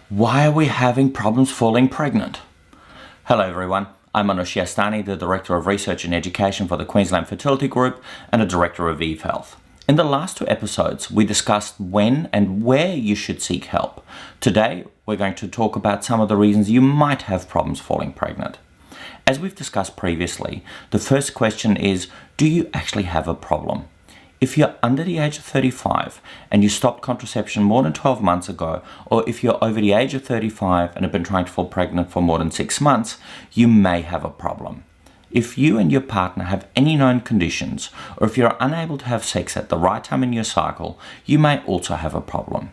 Why are we having problems falling pregnant? Hello everyone, I'm Anush Yastani, the Director of Research and Education for the Queensland Fertility Group and a Director of Eve Health. In the last two episodes, we discussed when and where you should seek help. Today, we're going to talk about some of the reasons you might have problems falling pregnant. As we've discussed previously, the first question is, do you actually have a problem? If you're under the age of 35 and you stopped contraception more than 12 months ago, or if you're over the age of 35 and have been trying to fall pregnant for more than 6 months, you may have a problem. If you and your partner have any known conditions, or if you're unable to have sex at the right time in your cycle, you may also have a problem.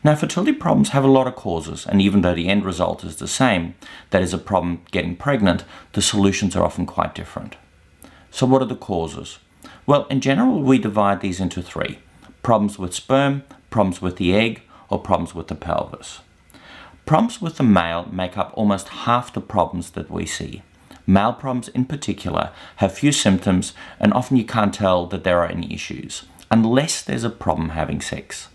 Now, fertility problems have a lot of causes, and even though the end result is the same, that is a problem getting pregnant, the solutions are often quite different. So what are the causes? Well, in general, we divide these into three: problems with sperm, problems with the egg, or problems with the pelvis. Problems with the male make up almost half the problems that we see. Male problems in particular have few symptoms, and often you can't tell that there are any issues, unless there's a problem having sex.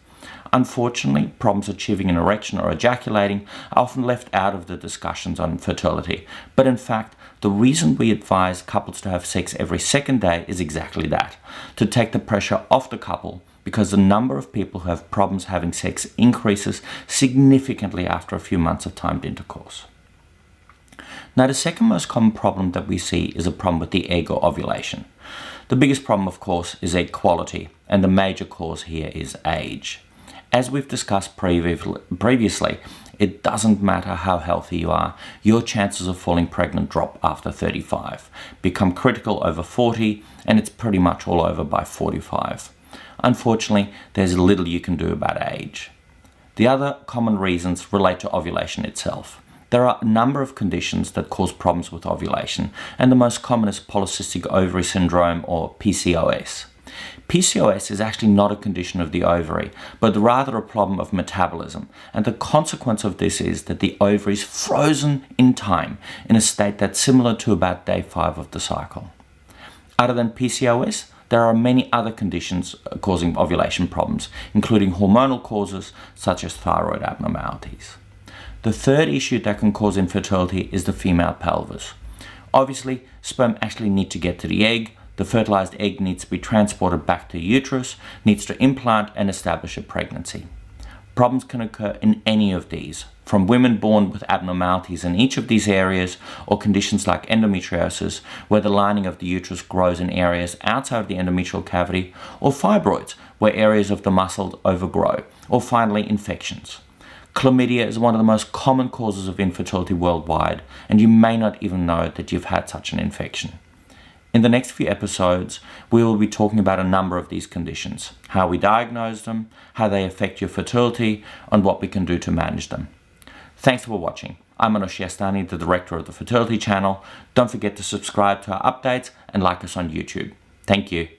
Unfortunately, problems achieving an erection or ejaculating are often left out of the discussions on fertility, but in fact, the reason we advise couples to have sex every second day is exactly that, to take the pressure off the couple, because the number of people who have problems having sex increases significantly after a few months of timed intercourse. Now, the second most common problem that we see is a problem with the egg or ovulation. The biggest problem, of course, is egg quality, and the major cause here is age. As we've discussed previously, it doesn't matter how healthy you are, your chances of falling pregnant drop after 35, become critical over 40, and it's pretty much all over by 45. Unfortunately, there's little you can do about age. The other common reasons relate to ovulation itself. There are a number of conditions that cause problems with ovulation, and the most common is polycystic ovary syndrome, or PCOS. PCOS is actually not a condition of the ovary, but rather a problem of metabolism, and the consequence of this is that the ovary is frozen in time in a state that's similar to about day 5 of the cycle. Other than PCOS, there are many other conditions causing ovulation problems, including hormonal causes such as thyroid abnormalities. The third issue that can cause infertility is the female pelvis. Obviously, sperm actually need to get to the egg. The fertilized egg needs to be transported back to the uterus, needs to implant and establish a pregnancy. Problems can occur in any of these, from women born with abnormalities in each of these areas, or conditions like endometriosis, where the lining of the uterus grows in areas outside of the endometrial cavity, or fibroids, where areas of the muscle overgrow, or finally infections. Chlamydia is one of the most common causes of infertility worldwide, and you may not even know that you've had such an infection. In the next few episodes, we will be talking about a number of these conditions, how we diagnose them, how they affect your fertility, and what we can do to manage them. Thanks for watching. I'm Anush Yastani, the Director of the Fertility Channel. Don't forget to subscribe to our updates and like us on YouTube. Thank you.